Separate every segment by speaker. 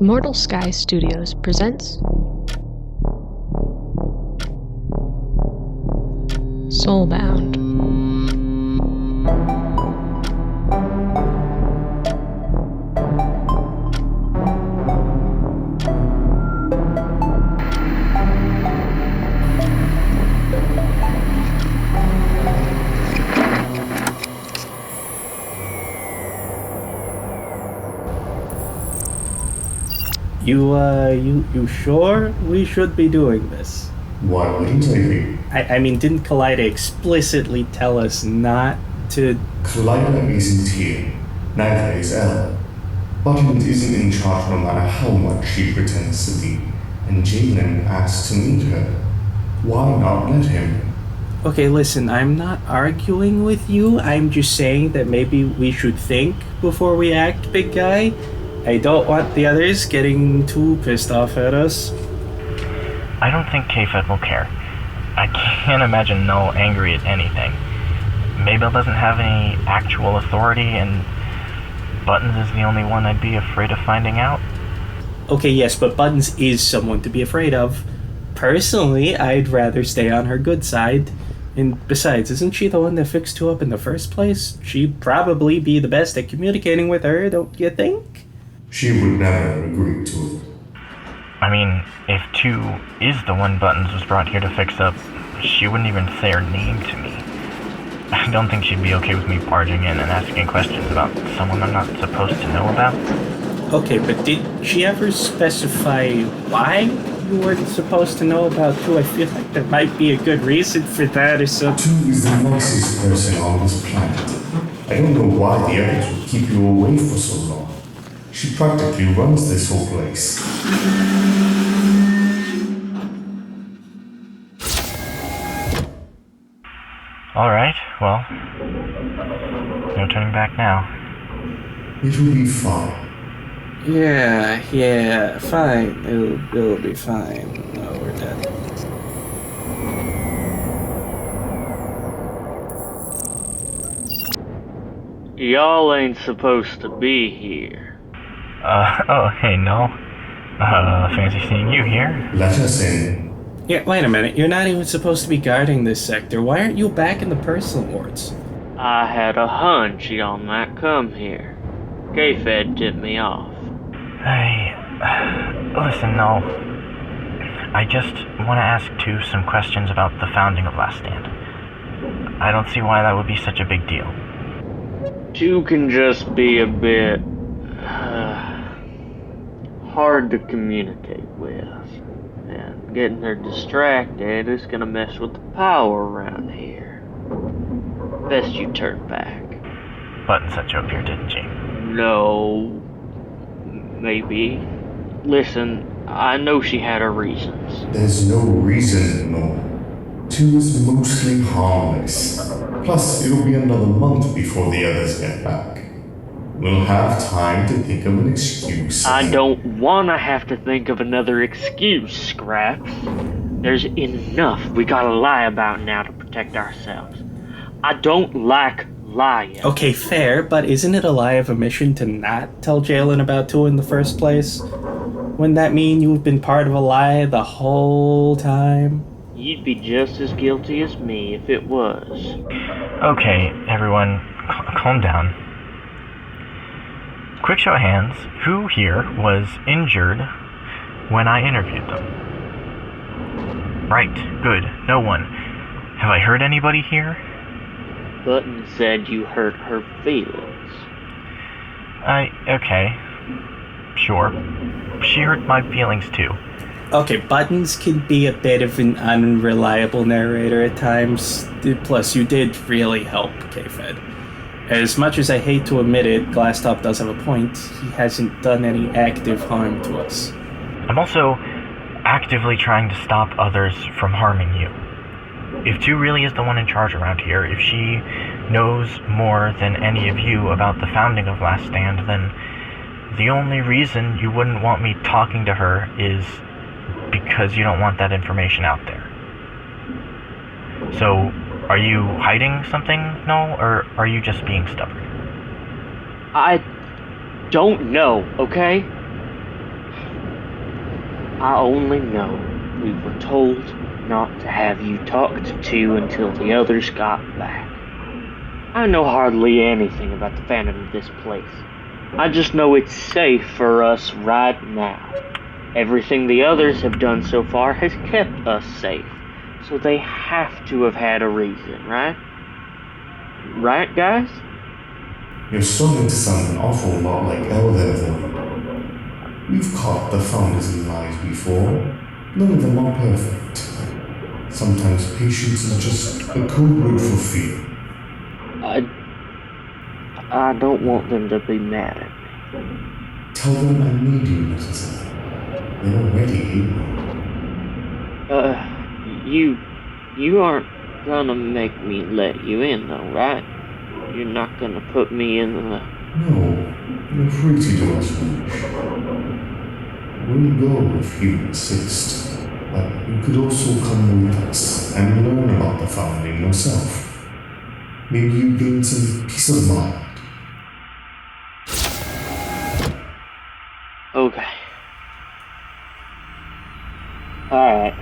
Speaker 1: Immortal Sky Studios presents Soulbound.
Speaker 2: You sure we should be doing this?
Speaker 3: Why wouldn't I be?
Speaker 2: I mean, didn't Kaleida explicitly tell us not to...
Speaker 3: Kaleida isn't here. Neither is Ella. Buttons isn't in charge no matter how much she pretends to be, and Jaylin asked to meet her. Why not let him?
Speaker 2: Okay, listen, I'm not arguing with you. I'm just saying that maybe we should think before we act, big guy. I don't want the others getting too pissed off at us.
Speaker 4: I don't think K-Fed will care. I can't imagine Null angry at anything. Mabel doesn't have any actual authority, and Buttons is the only one I'd be afraid of finding out.
Speaker 2: Okay, yes, but Buttons is someone to be afraid of. Personally, I'd rather stay on her good side. And besides, isn't she the one that fixed 2 up in the first place? She'd probably be the best at communicating with her, don't you think?
Speaker 3: She would never agree to it.
Speaker 4: I mean, if 2 is the one Buttons was brought here to fix up, she wouldn't even say her name to me. I don't think she'd be okay with me barging in and asking questions about someone I'm not supposed to know about.
Speaker 2: Okay, but did she ever specify why you weren't supposed to know about 2? I feel like there might be a good reason for that or something.
Speaker 3: 2 is the nicest person on this planet. I don't know why the others would keep you away for so long. She practically runs this whole place.
Speaker 4: Alright, well, no turning back now.
Speaker 3: It will be fine.
Speaker 2: Yeah, fine. It'll be fine. No, we're dead.
Speaker 5: Y'all ain't supposed to be here.
Speaker 4: Hey, Null. Fancy seeing you here.
Speaker 3: Let us in.
Speaker 2: Yeah, wait a minute. You're not even supposed to be guarding this sector. Why aren't you back in the personal wards?
Speaker 5: I had a hunch y'all might come here. K-Fed tipped me off.
Speaker 4: Listen, Null. I just want to ask 2 some questions about the founding of Last Stand. I don't see why that would be such a big deal.
Speaker 5: 2 can just be a bit hard to communicate with, and getting her distracted is gonna mess with the power around here. Best you turn back.
Speaker 4: Buttons set you up here, didn't she?
Speaker 5: No. Maybe. Listen, I know she had her reasons.
Speaker 3: There's no reason, no. 2 is mostly harmless. Plus, it'll be another month before the others get back. We'll have time to think of an excuse.
Speaker 5: I don't wanna have to think of another excuse, Scraps. There's enough we gotta lie about now to protect ourselves. I don't like lying.
Speaker 2: Okay, fair, but isn't it a lie of omission to not tell Jaylin about 2 in the first place? Wouldn't that mean you've been part of a lie the whole time?
Speaker 5: You'd be just as guilty as me if it was.
Speaker 4: Okay, everyone, calm down. Quick show of hands, who here was injured when I interviewed them? Right, good, no one. Have I hurt anybody here?
Speaker 5: Button said you hurt her feelings.
Speaker 4: Okay. Sure. She hurt my feelings too.
Speaker 2: Okay, Buttons can be a bit of an unreliable narrator at times. Plus, you did really help K-Fed. As much as I hate to admit it, Glasstop does have a point. He hasn't done any active harm to us.
Speaker 4: I'm also actively trying to stop others from harming you. If 2 really is the one in charge around here, if she knows more than any of you about the founding of Last Stand, then the only reason you wouldn't want me talking to her is because you don't want that information out there. So, are you hiding something, Null, or are you just being stubborn?
Speaker 5: I don't know, okay? I only know we were told not to have you talked to until the others got back. I know hardly anything about the fandom of this place. I just know it's safe for us right now. Everything the others have done so far has kept us safe, so they have to have had a reason, right? Right, guys?
Speaker 3: You're starting to sound an awful lot like Elder. We've caught the founders in lies before. None of them are perfect. Sometimes patience is just a code word for fear.
Speaker 5: I don't want them to be mad at me.
Speaker 3: Tell them I need you, Mrs. They're already here.
Speaker 5: You aren't gonna make me let you in though, right? You're not gonna put me in the...
Speaker 3: No, you're free to do as you wish. We'll go if you insist, but you could also come with us and learn about the founding yourself. Maybe you gain some peace of mind.
Speaker 5: Okay. Alright.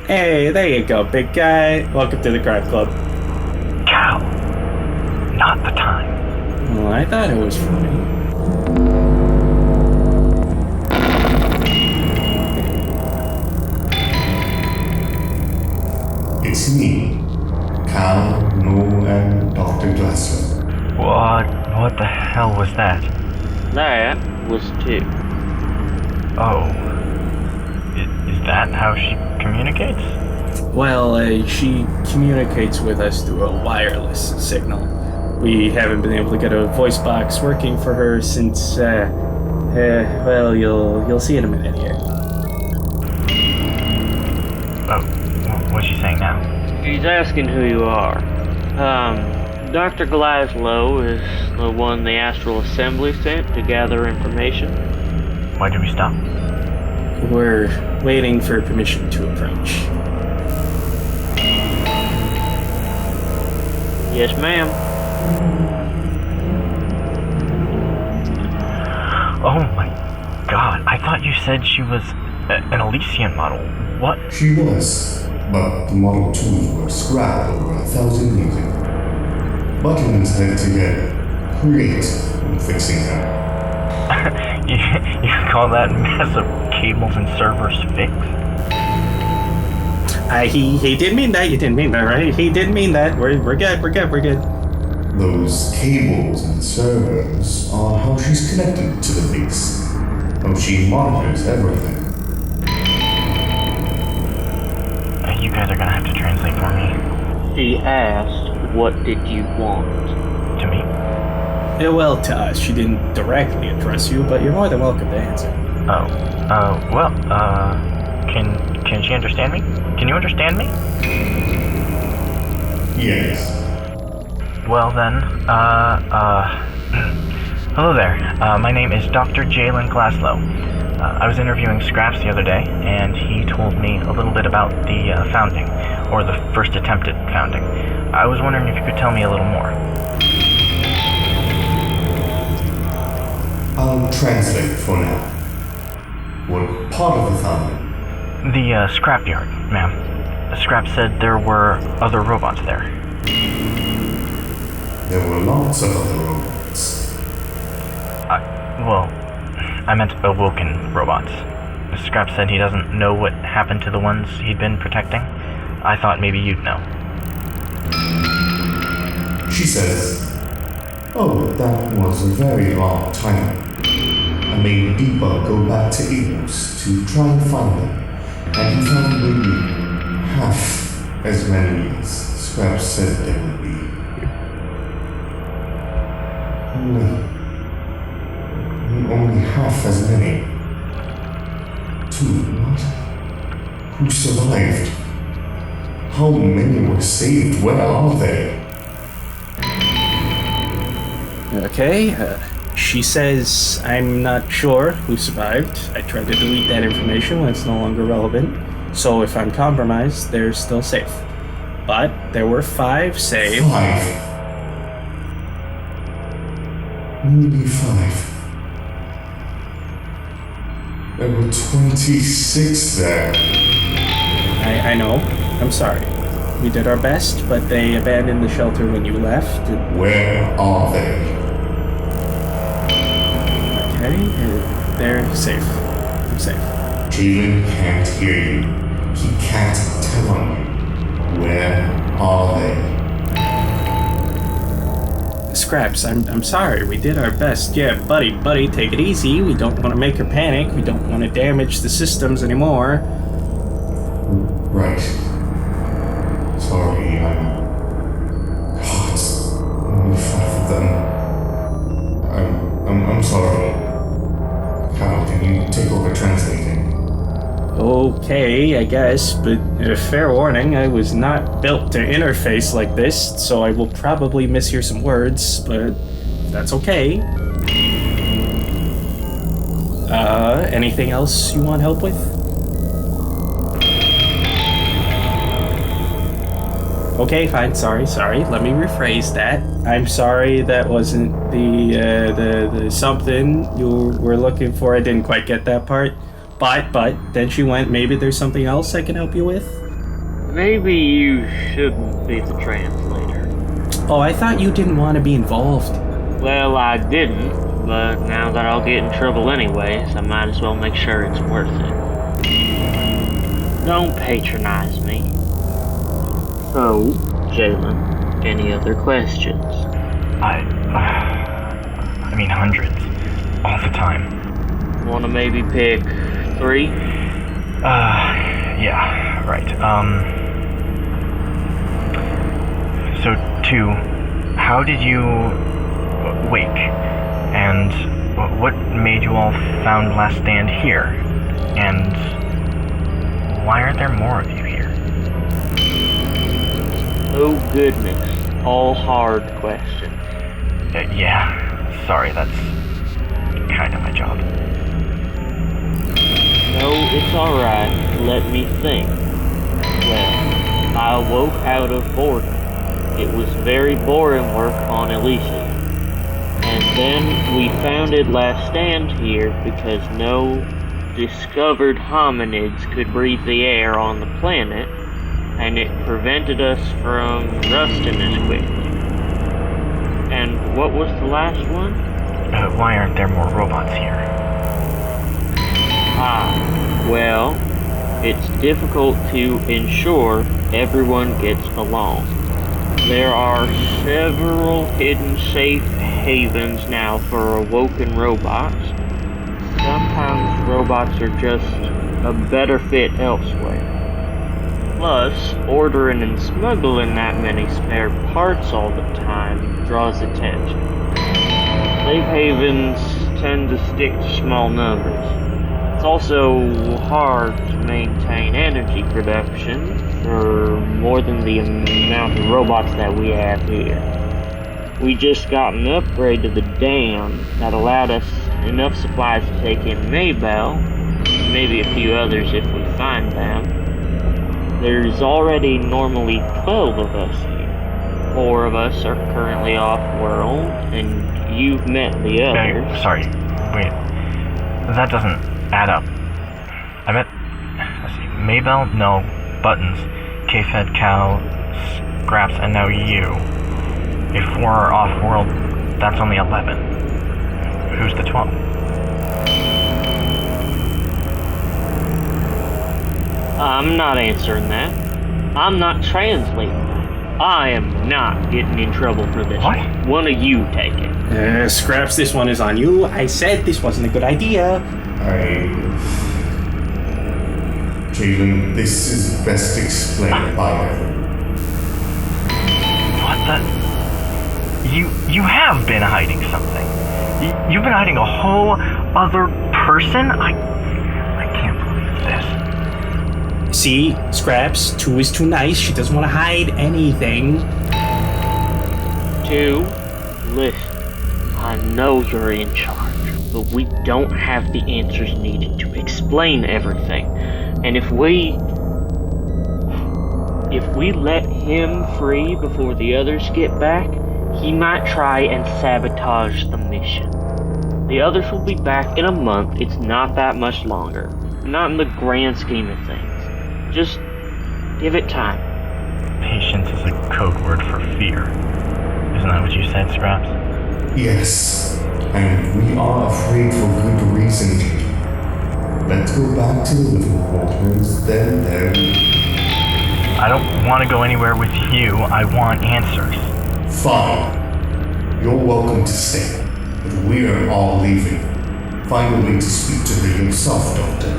Speaker 2: Hey, there you go, big guy. Welcome to the crime club.
Speaker 4: Cal, not the time.
Speaker 2: Well, I thought it was funny.
Speaker 3: It's me, Cal, Noel, and Dr. Glaslow.
Speaker 4: What the hell was that?
Speaker 5: That was 2.
Speaker 4: Oh. Is that how she communicates?
Speaker 2: Well, she communicates with us through a wireless signal. We haven't been able to get a voice box working for her since, well, you'll see in a minute here.
Speaker 4: Oh, what's she saying now?
Speaker 5: She's asking who you are. Dr. Glaslow is the one the Astral Assembly sent to gather information.
Speaker 4: Why did we stop?
Speaker 2: We're waiting for permission to approach.
Speaker 5: Yes, ma'am.
Speaker 4: Oh my god, I thought you said she was an Elysian model. What?
Speaker 3: She was, but the Model 2s were scrapped over 1,000 years ago. Buttons had to get creative in fixing her.
Speaker 4: you call that mess of cables and servers fixed?
Speaker 2: He didn't mean that. You didn't mean that, right? He didn't mean that. We're good.
Speaker 3: Those cables and servers are how she's connected to the base. How she monitors everything.
Speaker 4: You guys are gonna have to translate for me.
Speaker 5: She asked, what did you want?
Speaker 4: To me?
Speaker 2: Yeah, well, to us. She didn't directly address you, but you're more than welcome to answer.
Speaker 4: Can she understand me? Can you understand me?
Speaker 3: Yes.
Speaker 4: Well then, hello there. My name is Dr. Jaylin Glaslow. I was interviewing Scraps the other day, and he told me a little bit about the founding, or the first attempted founding. I was wondering if you could tell me a little more.
Speaker 3: I'll translate for now. What part of the founding?
Speaker 4: The scrapyard, ma'am. Scrap said there were other robots there.
Speaker 3: There were lots of other robots.
Speaker 4: I meant awoken robots. Scrap said he doesn't know what happened to the ones he'd been protecting. I thought maybe you'd know.
Speaker 3: She says, "Oh, that was a very long time ago. I made Deepa go back to Eagles to try and find them, and he found maybe half as many as Scrap said there would be. Only half as many. 2, what? Who survived? How many were saved? Where are they?"
Speaker 2: Okay, she says, I'm not sure who survived. I tried to delete that information when it's no longer relevant. So if I'm compromised, they're still safe. But there were 5 saved.
Speaker 3: 5. Only 5. There were 26 there.
Speaker 2: I know. I'm sorry. We did our best, but they abandoned the shelter when you left.
Speaker 3: Where are they?
Speaker 2: Okay, they're safe. They're safe.
Speaker 3: Jaylin can't hear you. He can't tell on you. Where are they?
Speaker 2: Scraps, I'm sorry. We did our best. Yeah, buddy, take it easy. We don't want to make her panic. We don't want to damage the systems anymore.
Speaker 3: Right. Sorry, I'm... God, only 5 of them. I'm sorry. Cal, can you take over translating?
Speaker 2: Okay, I guess, but fair warning, I was not built to interface like this, so I will probably mishear some words, but that's okay. Anything else you want help with? Okay, fine, sorry, let me rephrase that. I'm sorry that wasn't the something you were looking for. I didn't quite get that part. But then she went, maybe there's something else I can help you with?
Speaker 5: Maybe you shouldn't be the translator.
Speaker 2: Oh, I thought you didn't want to be involved.
Speaker 5: Well, I didn't, but now that I'll get in trouble anyways, I might as well make sure it's worth it. Don't patronize me. So, Jaylin, any other questions?
Speaker 4: I mean hundreds. All the time.
Speaker 5: Wanna maybe pick 3?
Speaker 4: Yeah, right. So 2, how did you wake? And what made you all found last stand here? And why aren't there more of you here?
Speaker 5: Oh goodness, all hard questions.
Speaker 4: Yeah, sorry, that's kind of my job.
Speaker 5: No, it's alright. Let me think. Well, I awoke out of boredom. It was very boring work on Elysium. And then we founded Last Stand here because no discovered hominids could breathe the air on the planet, and it prevented us from rusting as quickly. And what was the last one?
Speaker 4: Why aren't there more robots here?
Speaker 5: Well, it's difficult to ensure everyone gets along. There are several hidden safe havens now for awoken robots. Sometimes robots are just a better fit elsewhere. Plus, ordering and smuggling that many spare parts all the time draws attention. Safe havens tend to stick to small numbers. It's also hard to maintain energy production for more than the amount of robots that we have here. We just got an upgrade to the dam that allowed us enough supplies to take in Maybell, maybe a few others if we find them. There's already normally 12 of us here. 4 of us are currently off-world, and you've met the others.
Speaker 4: Sorry, wait. That doesn't add up. I met, let's see, Maybell, no, Buttons, K-Fed, Cow, Scraps, and now you. If 4 are off-world, that's only 11. Who's the 12?
Speaker 5: I'm not answering that. I'm not translating. I am not getting in trouble for this.
Speaker 4: What?
Speaker 5: One of you take it.
Speaker 2: Scraps, this one is on you. I said this wasn't a good idea.
Speaker 3: Jaylin, this is best explained by Evan.
Speaker 4: What the? You have been hiding something. You've been hiding a whole other person? I can't believe this.
Speaker 2: See, Scraps, 2 is too nice. She doesn't want to hide anything.
Speaker 5: 2, listen. I know you're in charge, but we don't have the answers needed to explain everything. And if we let him free before the others get back, he might try and sabotage the mission. The others will be back in a month. It's not that much longer. Not in the grand scheme of things. Just give it time.
Speaker 4: Patience is a code word for fear. Isn't that what you said, Scraps?
Speaker 3: Yes, and we are afraid for good reason. Let's go back to the living quarters, then there.
Speaker 4: I don't want to go anywhere with you. I want answers.
Speaker 3: Fine. You're welcome to stay, but we're all leaving. Find a way to speak to her yourself, Doctor.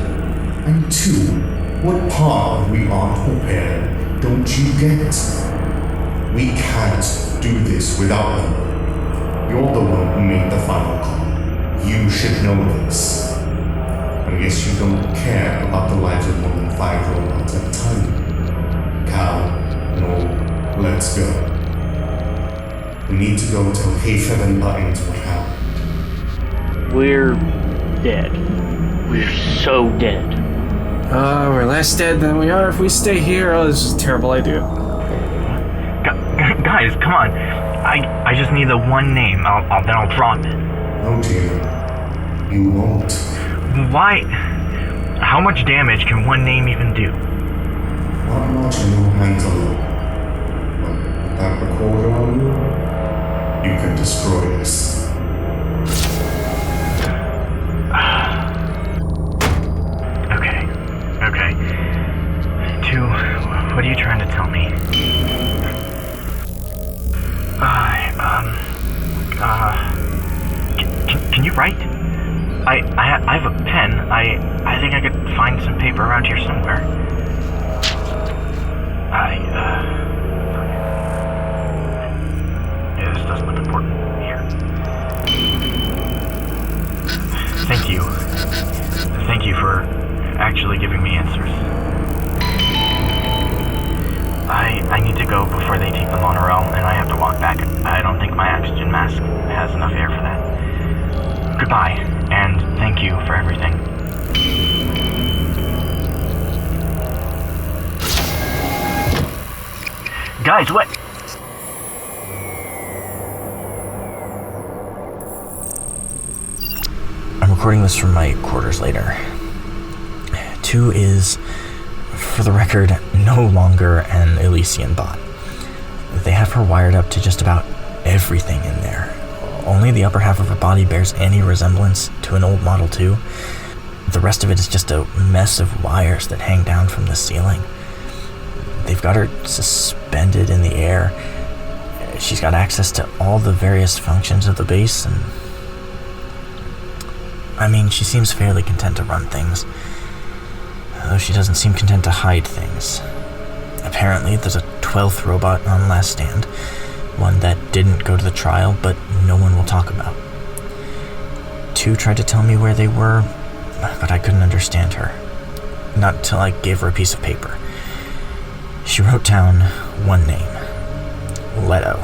Speaker 3: And two, what part of we aren't prepared don't you get? We can't do this without them. You're the one who made the final call. You should know this. I guess you don't care about the lives of more than 5 robots at a time. Cal, no, let's go. We need to go tell Hayfeb and Buttons what happened.
Speaker 5: We're dead. We're so dead.
Speaker 2: We're less dead than we are if we stay here. Oh, this is a terrible idea.
Speaker 4: Guys, come on. I just need the one name. Then I'll drop it.
Speaker 3: No, dear. You won't.
Speaker 4: Why? How much damage can one name even do?
Speaker 3: Not much in your hands alone. But with that recorder on you, you can destroy this. Okay. Two, what are you trying to tell me? Can you write? I have a pen. I think I could find some paper around here somewhere. Yeah, this doesn't look important. Here. Thank you for actually giving me answers. I need to go before they take the monorail, and I have to walk back. I don't think my oxygen mask has enough air for that. Goodbye, and thank you for everything. Guys, what? I'm recording this from my quarters later. 2 is, for the record, no longer an Elysian bot. They have her wired up to just about everything in there. Only the upper half of her body bears any resemblance to an old Model 2. The rest of it is just a mess of wires that hang down from the ceiling. They've got her suspended in the air. She's got access to all the various functions of the base, and I mean, she seems fairly content to run things, though she doesn't seem content to hide things. Apparently, there's a 12th robot on last stand, one that didn't go to the trial, but no one will talk about. 2 tried to tell me where they were, but I couldn't understand her. Not until I gave her a piece of paper. She wrote down one name. Leto.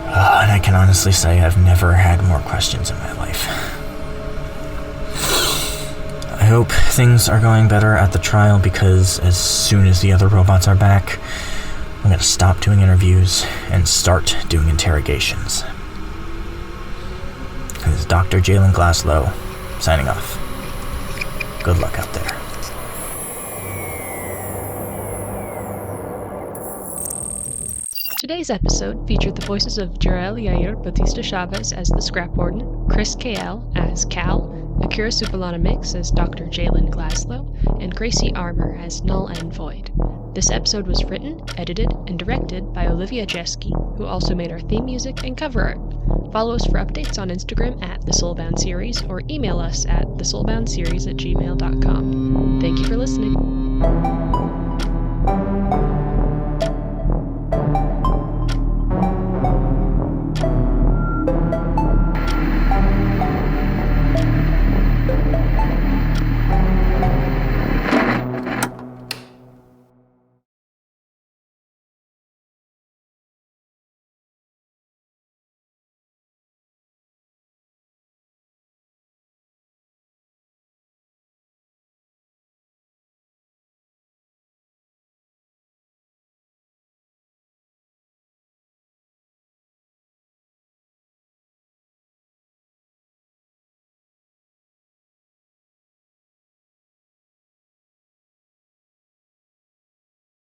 Speaker 3: And I can honestly say I've never had more questions in my life. I hope things are going better at the trial, because as soon as the other robots are back, I'm going to stop doing interviews and start doing interrogations. This is Dr. Jaylin Glaslow, signing off. Good luck out there.
Speaker 1: Today's episode featured the voices of Jarell Yair Batista Chavez as the Scrap Warden, Chris KL as Cal, Akira Supalana Mix as Dr. Jaylin Glaslow, and Gracie Armour as Null and Void. This episode was written, edited, and directed by Olivia Jeske, who also made our theme music and cover art. Follow us for updates on Instagram at The Soulbound Series, or email us at thesoulboundseries@gmail.com. Thank you for listening.